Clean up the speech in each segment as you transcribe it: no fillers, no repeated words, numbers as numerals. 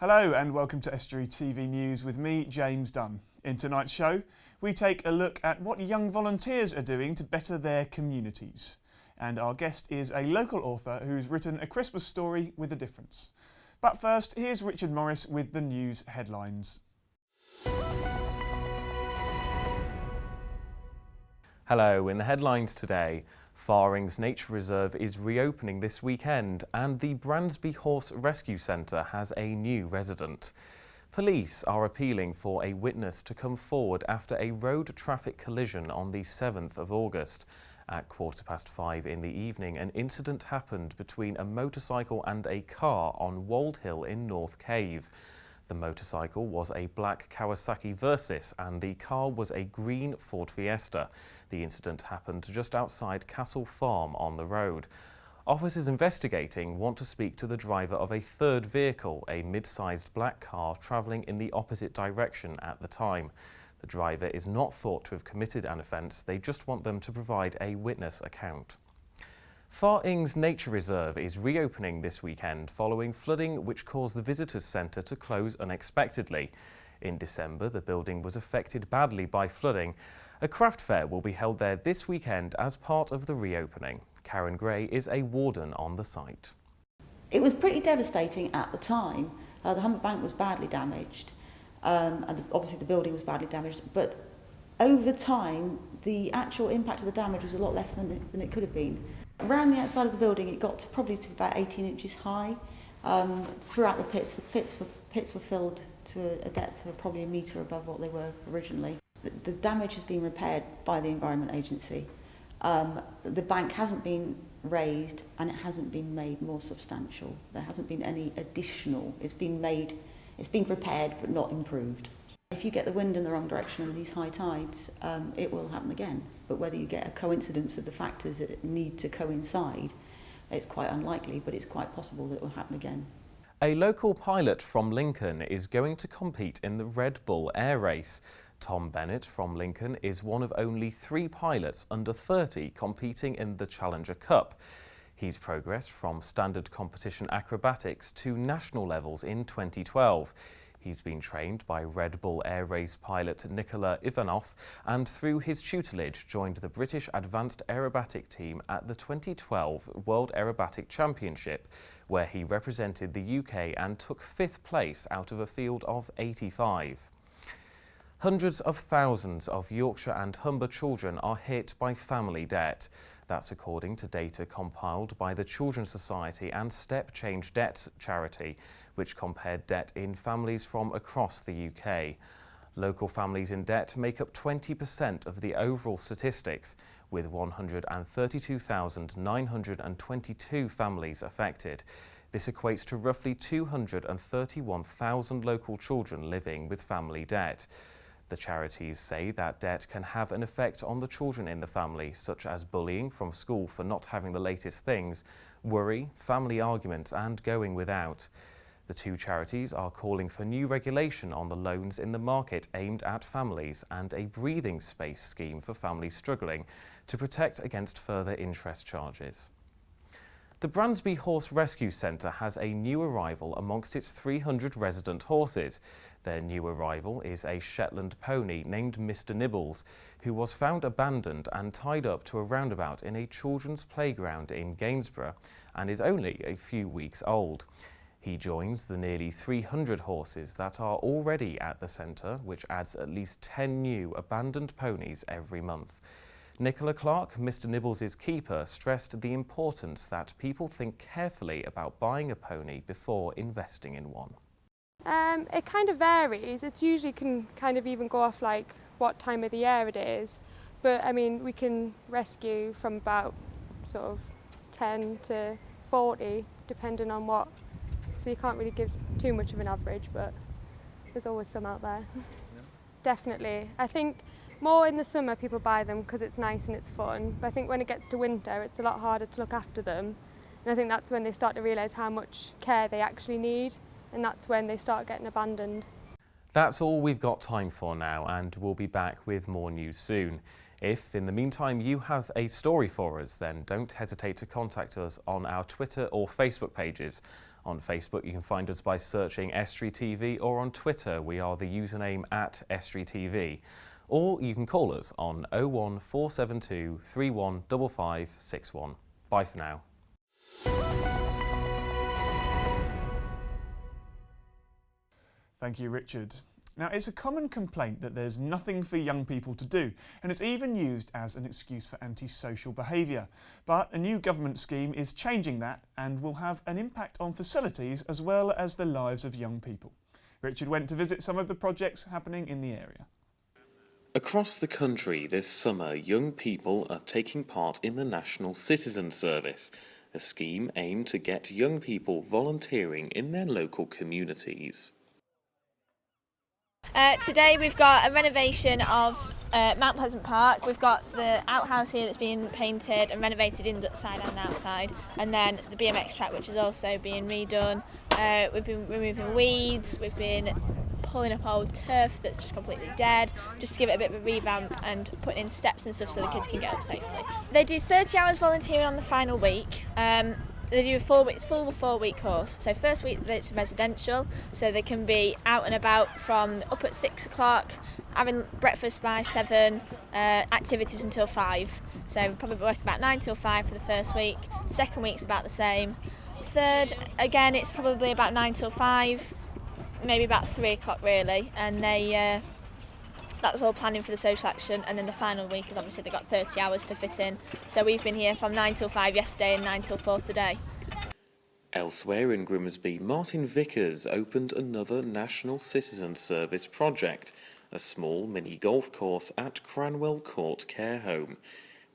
Hello and welcome to Estuary TV News with me, James Dunn. In tonight's show, we take a look at what young volunteers are doing to better their communities. And our guest is a local author who's written a Christmas story with a difference. But first, here's Richard Morris with the news headlines. Hello, in the headlines today, Farring's Nature Reserve is reopening this weekend and the Bransby Horse Rescue Centre has a new resident. Police are appealing for a witness to come forward after a road traffic collision on the 7th of August. At 5:15 in the evening, an incident happened between a motorcycle and a car on Wold Hill in North Cave. The motorcycle was a black Kawasaki Versys and the car was a green Ford Fiesta. The incident happened just outside Castle Farm on the road. Officers investigating want to speak to the driver of a third vehicle, a mid-sized black car travelling in the opposite direction at the time. The driver is not thought to have committed an offence, they just want them to provide a witness account. Farring's Nature Reserve is reopening this weekend following flooding which caused the visitors centre to close unexpectedly. In December, the building was affected badly by flooding. A craft fair will be held there this weekend as part of the reopening. Karen Gray is a warden on the site. It was pretty devastating at the time. The Humber Bank was badly damaged, and obviously the building was badly damaged, but over time the actual impact of the damage was a lot less than it could have been. Around the outside of the building it got to probably to about 18 inches high. Throughout the pits were filled to a depth of probably a metre above what they were originally. The damage has been repaired by the Environment Agency. The bank hasn't been raised and it hasn't been made more substantial. There hasn't been any additional. It's been repaired but not improved. If you get the wind in the wrong direction in these high tides, it will happen again. But whether you get a coincidence of the factors that need to coincide, it's quite unlikely, but it's quite possible that it will happen again. A local pilot from Lincoln is going to compete in the Red Bull Air Race. Tom Bennett from Lincoln is one of only 3 pilots under 30 competing in the Challenger Cup. He's progressed from standard competition acrobatics to national levels in 2012. He's been trained by Red Bull Air Race pilot Nikola Ivanov and through his tutelage joined the British Advanced Aerobatic team at the 2012 World Aerobatic Championship, where he represented the UK and took 5th place out of a field of 85. Hundreds of thousands of Yorkshire and Humber children are hit by family debt. That's according to data compiled by the Children's Society and Step Change Debt charity, which compared debt in families from across the UK. Local families in debt make up 20% of the overall statistics, with 132,922 families affected. This equates to roughly 231,000 local children living with family debt. The charities say that debt can have an effect on the children in the family, such as bullying from school for not having the latest things, worry, family arguments and going without. The 2 charities are calling for new regulation on the loans in the market aimed at families and a breathing space scheme for families struggling to protect against further interest charges. The Bransby Horse Rescue Centre has a new arrival amongst its 300 resident horses. Their new arrival is a Shetland pony named Mr Nibbles, who was found abandoned and tied up to a roundabout in a children's playground in Gainsborough and is only a few weeks old. He joins the nearly 300 horses that are already at the centre, which adds at least 10 new abandoned ponies every month. Nicola Clark, Mr Nibbles' keeper, stressed the importance that people think carefully about buying a pony before investing in one. It kind of varies. It usually can kind of even go off like what time of the year it is. But I mean, we can rescue from about sort of 10 to 40, depending on what. So you can't really give too much of an average, but there's always some out there. Yeah. Definitely. I think more in the summer people buy them because it's nice and it's fun. But I think when it gets to winter, it's a lot harder to look after them. And I think that's when they start to realise how much care they actually need. And that's when they start getting abandoned. That's all we've got time for now, and we'll be back with more news soon. If, in the meantime, you have a story for us, then don't hesitate to contact us on our Twitter or Facebook pages. On Facebook, you can find us by searching Estuary TV, or on Twitter, we are the username @Estuary TV. Or you can call us on 01472 315561. Bye for now. Thank you, Richard. Now, it's a common complaint that there's nothing for young people to do, and it's even used as an excuse for antisocial behaviour. But a new government scheme is changing that and will have an impact on facilities as well as the lives of young people. Richard went to visit some of the projects happening in the area. Across the country this summer, young people are taking part in the National Citizen Service, a scheme aimed to get young people volunteering in their local communities. Today we've got a renovation of Mount Pleasant Park. We've got the outhouse here that's being painted and renovated inside and outside, and then the BMX track, which is also being redone. We've been removing weeds, we've been pulling up old turf that's just completely dead, just to give it a bit of a revamp, and putting in steps and stuff so the kids can get up safely. They do 30 hours volunteering on the final week. They do a full 4-week course. So first week it's residential, so they can be out and about from up at 6 o'clock, having breakfast by 7, activities until 5. So probably work about 9 till 5 for the first week. Second week's about the same. Third, again, it's probably about 9 till 5, maybe about 3 o'clock really, and that's all planning for the social action. And then the final week is obviously they've got 30 hours to fit in. So we've been here from 9 till 5 yesterday and 9 till 4 today. Elsewhere in Grimsby, Martin Vickers opened another National Citizen Service project, a small mini golf course at Cranwell Court Care Home.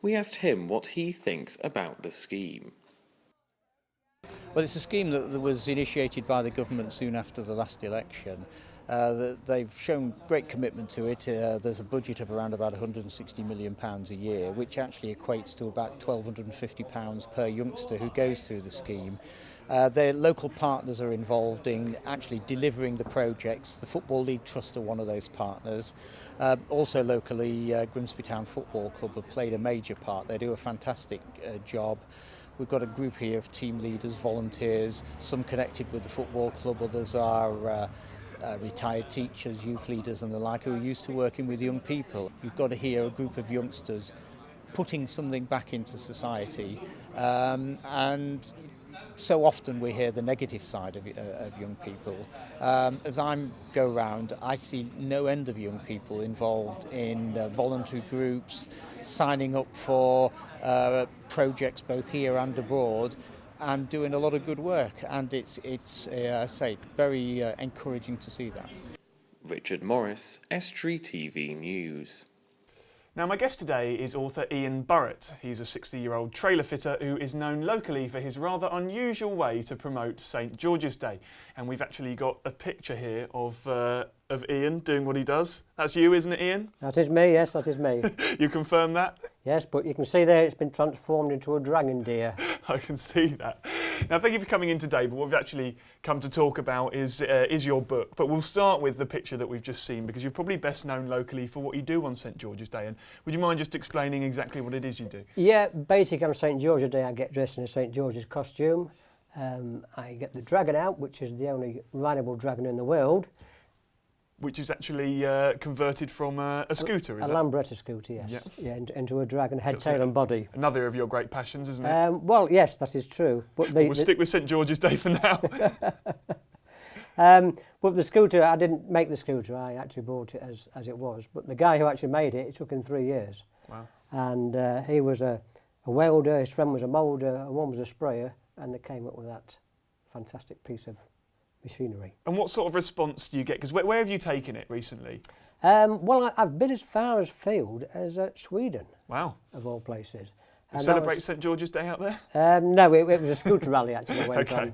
We asked him what he thinks about the scheme. Well, it's a scheme that was initiated by the government soon after the last election. They've shown great commitment to it. There's a budget of around about £160 million a year, which actually equates to about £1,250 per youngster who goes through the scheme. Their local partners are involved in actually delivering the projects. The Football League Trust are one of those partners. Also locally, Grimsby Town Football Club have played a major part. They do a fantastic job. We've got a group here of team leaders, volunteers, some connected with the football club, others are retired teachers, youth leaders and the like, who are used to working with young people. You've got to hear a group of youngsters putting something back into society, and so often we hear the negative side of young people. As I go round, I see no end of young people involved in voluntary groups, signing up for projects both here and abroad, and doing a lot of good work, and it's I say, very encouraging to see that. Richard Morris, Estuary TV News. Now, my guest today is author Ian Burrett. He's a 60-year-old trailer fitter who is known locally for his rather unusual way to promote St George's Day. And we've actually got a picture here of Ian doing what he does. That's you, isn't it, Ian? That is me, yes, that is me. You confirm that? Yes, but you can see there it's been transformed into a dragon deer. I can see that. Now, thank you for coming in today, but what we've actually come to talk about is your book. But we'll start with the picture that we've just seen, because you're probably best known locally for what you do on St George's Day. And would you mind just explaining exactly what it is you do? Yeah, basically on St George's Day I get dressed in a St George's costume. I get the dragon out, which is the only rideable dragon in the world. Which is actually converted from a scooter, is it? A Lambretta scooter, yes. Yeah. Yeah, into a dragon, head, tail and body. Another of your great passions, isn't it? Well, yes, that is true. But we'll stick with St George's Day for now. But the scooter, I didn't make the scooter, I actually bought it as it was. But the guy who actually made it, it took him 3 years. Wow. And he was a welder, his friend was a moulder, and one was a sprayer, and they came up with that fantastic piece of machinery. And what sort of response do you get? Because where have you taken it recently? Well, I've been as far afield as Sweden. Wow. Of all places. You celebrate St George's Day out there? No, it was a scooter rally actually went okay.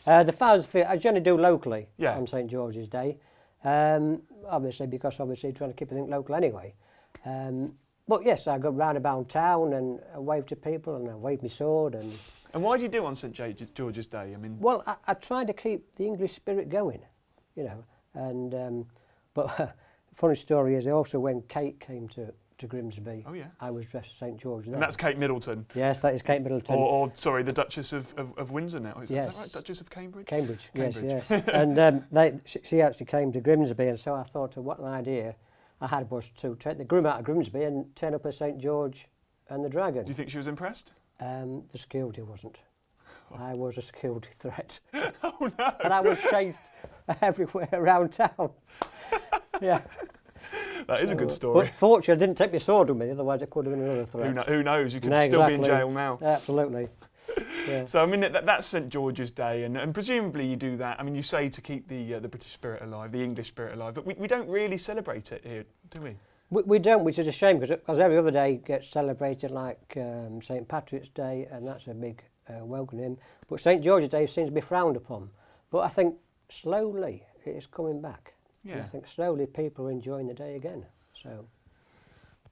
on. The farthest afield, I generally do locally yeah. on St George's Day. Obviously, because trying to keep everything local anyway. But yes, I go round about town and I wave to people and I wave my sword. And why do you do on St George's Day? I mean, well, I try to keep the English spirit going, you know. And but funny story is also when Kate came to to Grimsby, Oh yeah. I was dressed as St George then. And that's Kate Middleton. Yes, that is Kate Middleton. Or sorry, the Duchess of Windsor now. Is Yes. that right? Duchess of Cambridge? Cambridge, Cambridge. yes. And she actually came to Grimsby, and so I thought, what an idea I had was to take the groom out of Grimsby and turn up as St George and the Dragon. Do you think she was impressed? The security wasn't. I was a security threat. Oh no! And I was chased everywhere around town. Yeah. That is a good story. But fortunately, I didn't take my sword with me, otherwise it could have been another threat. Who knows? You could No, still be in exactly. jail now. Absolutely. Yeah. So I mean, that's St George's Day, and presumably you do that. I mean, you say to keep the British spirit alive, the English spirit alive, but we don't really celebrate it here, do we? We don't, which is a shame, because every other day gets celebrated, like St Patrick's Day, and that's a big welcome. But St George's Day seems to be frowned upon. But I think slowly it is coming back. Yeah. And I think slowly people are enjoying the day again. So.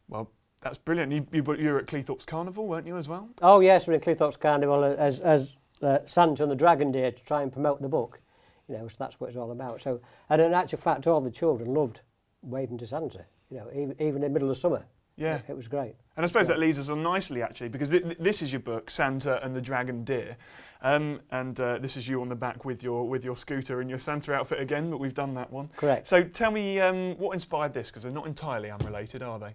Well, that's brilliant. You were at Cleethorpes Carnival, weren't you, as well? Oh yes, we're in Cleethorpes Carnival as Santa and the Dragon Deer to try and promote the book. You know, so that's what it's all about. So, and in actual fact, all the children loved waving to Santa. You know, even in the middle of summer. Yeah. It was great. And I suppose that leads us on nicely, actually, because this is your book, Santa and the Dragon Deer, and this is you on the back with your scooter and your Santa outfit again, but we've done that one. Correct. So tell me what inspired this, because they're not entirely unrelated, are they?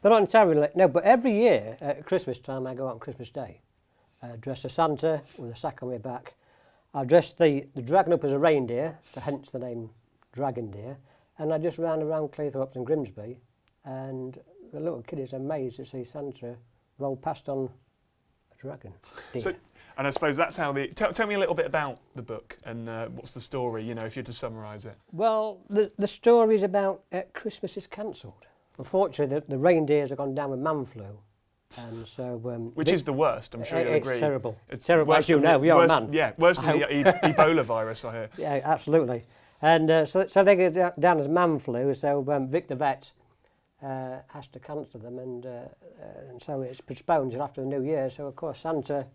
They're not entirely related, no, but every year at Christmas time I go out on Christmas Day, dressed as Santa with a sack on my back. I dressed the dragon up as a reindeer, so hence the name Dragon Deer, and I just ran around Cleethorpes and Grimsby, and the little kid is amazed to see Santa roll past on a dragon deer. So, and I suppose that's how tell me a little bit about the book and what's the story, you know, if you're to summarise it. Well, the story is about Christmas is cancelled. Unfortunately, the reindeers have gone down with man flu, and so which is the worst, I'm sure you'll agree. It's terrible. It's terrible, worse as you than know. You're a man. Yeah, worse than the Ebola virus, I hear. Yeah, absolutely. And so they go down as man flu. So Vic the vet has to cancel them, and so it's postponed until after the New Year. So of course Santa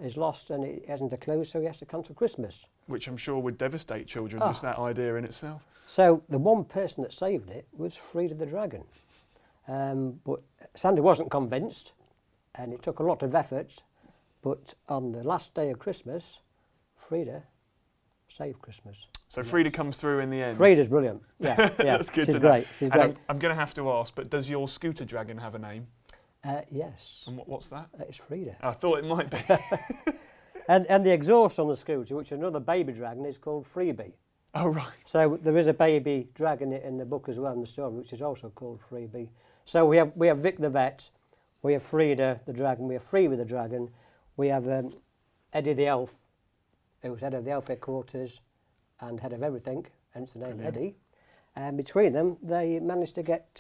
is lost and he hasn't a clue, so he has to cancel Christmas. Which I'm sure would devastate children, just that idea in itself. So the one person that saved it was Frida the Dragon. But Santa wasn't convinced, and it took a lot of effort, but on the last day of Christmas, Frida saved Christmas. So Frida comes through in the end. Frida's brilliant. Yeah, yeah. That's good She's to know. great. She's And great. I'm going to have to ask, but does your scooter dragon have a name? Yes. And what's that? It's Frida. I thought it might be. And the exhaust on the scooter, which is another baby dragon, is called Freebie. Oh, right. So there is a baby dragon in the book as well, in the story, which is also called Freebie. So we have Vic the vet, we have Frida the dragon, we have Freebie the dragon, we have Eddie the elf, who's head of the elf headquarters and head of everything, hence the name Eddie. And between them, they managed to get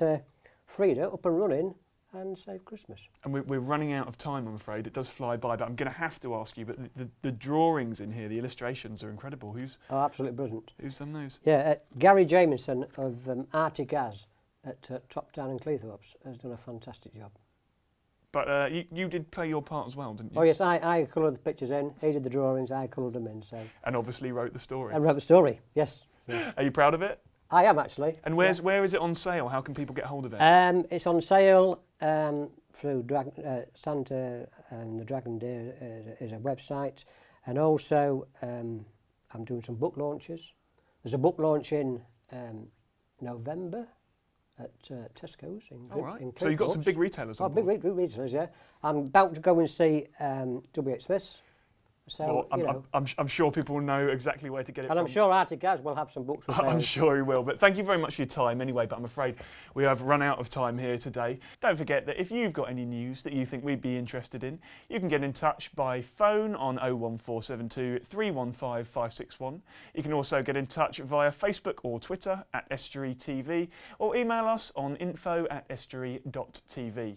Frida up and running and save Christmas. And we're running out of time, I'm afraid. It does fly by, but I'm going to have to ask you, but the drawings in here, the illustrations are incredible. Oh, absolutely brilliant. Who's done those? Yeah, Gary Jamieson of Arctic As at Top Town in Cleethorpes has done a fantastic job. But you did play your part as well, didn't you? Oh yes, I coloured the pictures in, he did the drawings, I coloured them in. So. And obviously wrote the story. I wrote the story, yes. Yeah. Are you proud of it? I am actually. And where is it on sale? How can people get hold of it? It's on sale through Santa and the Dragon Deer is a website, and also I'm doing some book launches. There's a book launch in November at Tesco's in right. So you've got some big retailers on board. Big retailers, yeah. I'm about to go and see W.H. Smith's. So, well, I'm sure people will know exactly where to get it and from. I'm sure Arctic As will have some books for sale. I'm sure he will. But thank you very much for your time anyway, but I'm afraid we have run out of time here today. Don't forget that if you've got any news that you think we'd be interested in, you can get in touch by phone on 01472 315 561. You can also get in touch via Facebook or Twitter at Estuary TV, or email us on info@estuary.tv.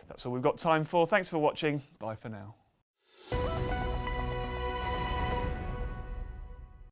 That's all we've got time for. Thanks for watching. Bye for now.